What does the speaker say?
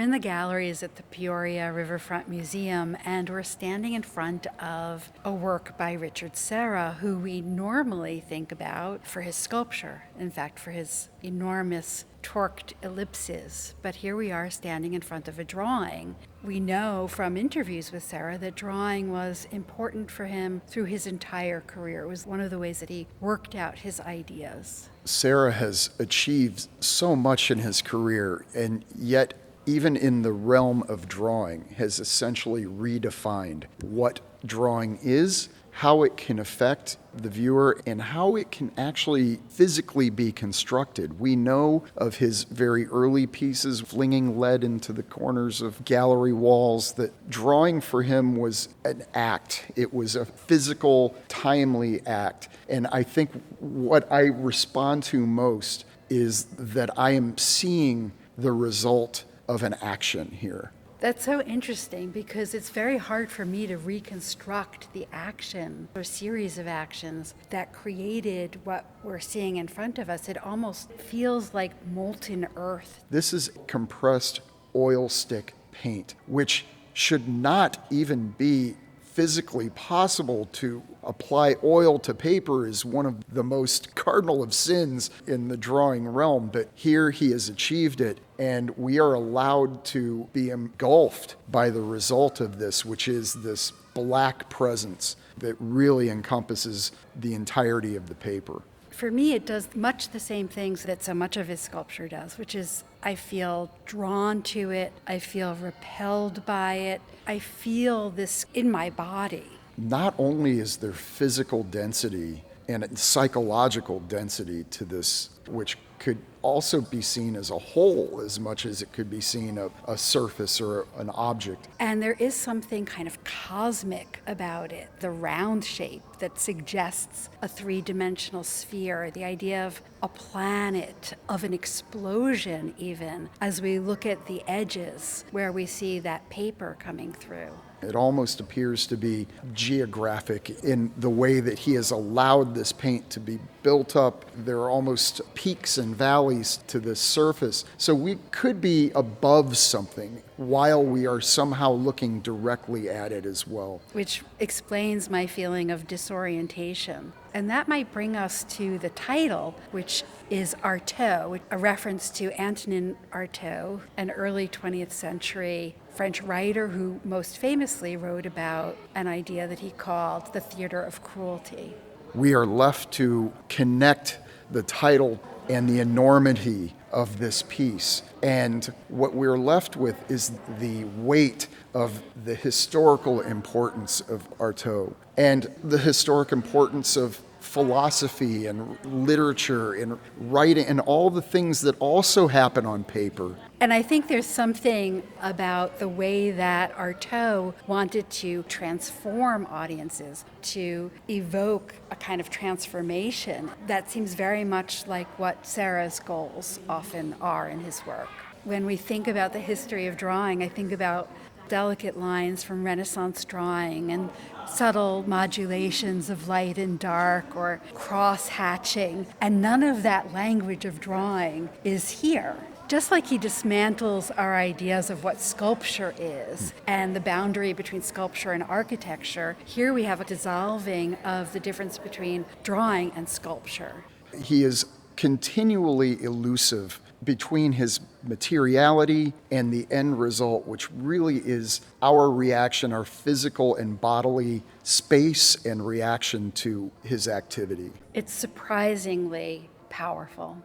in the galleries at the Peoria Riverfront Museum, and we're standing in front of a work by Richard Serra, who we normally think about for his sculpture, in fact, for his enormous torqued ellipses. But here we are standing in front of a drawing. We know from interviews with Serra that drawing was important for him through his entire career. It was one of the ways that he worked out his ideas. Serra has achieved so much in his career, and yet even in the realm of drawing has essentially redefined what drawing is, how it can affect the viewer, and how it can actually physically be constructed. We know of his very early pieces, flinging lead into the corners of gallery walls, that drawing for him was an act. It was a physical, timely act. And I think what I respond to most is that I am seeing the result of an action here. That's so interesting because it's very hard for me to reconstruct the action or series of actions that created what we're seeing in front of us. It almost feels like molten earth. This is compressed oil stick paint, which should not even be physically possible. To apply oil to paper is one of the most cardinal of sins in the drawing realm, but here he has achieved it, and we are allowed to be engulfed by the result of this, which is this black presence that really encompasses the entirety of the paper. For me, it does much the same things that so much of his sculpture does, which is I feel drawn to it, I feel repelled by it, I feel this in my body. Not only is there physical density and psychological density to this, which could also be seen as a whole as much as it could be seen a surface or an object. And there is something kind of cosmic about it, the round shape that suggests a three-dimensional sphere, the idea of a planet, of an explosion even, as we look at the edges where we see that paper coming through. It almost appears to be geographic in the way that he has allowed this paint to be built up. There are almost peaks and valleys to this surface. So we could be above something while we are somehow looking directly at it as well. Which explains my feeling of disorientation. And that might bring us to the title, which is Artaud, a reference to Antonin Artaud, an early 20th century French writer who most famously wrote about an idea that he called the theater of cruelty. We are left to connect the title and the enormity of this piece. And what we're left with is the weight of the historical importance of Artaud and the historic importance of philosophy and literature and writing and all the things that also happen on paper. And I think there's something about the way that Artaud wanted to transform audiences, to evoke a kind of transformation that seems very much like what Serra's goals often are in his work. When we think about the history of drawing, I think about delicate lines from Renaissance drawing and subtle modulations of light and dark or cross-hatching, and none of that language of drawing is here. Just like he dismantles our ideas of what sculpture is and the boundary between sculpture and architecture, here we have a dissolving of the difference between drawing and sculpture. He is continually elusive between his materiality and the end result, which really is our reaction, our physical and bodily space and reaction to his activity. It's surprisingly powerful.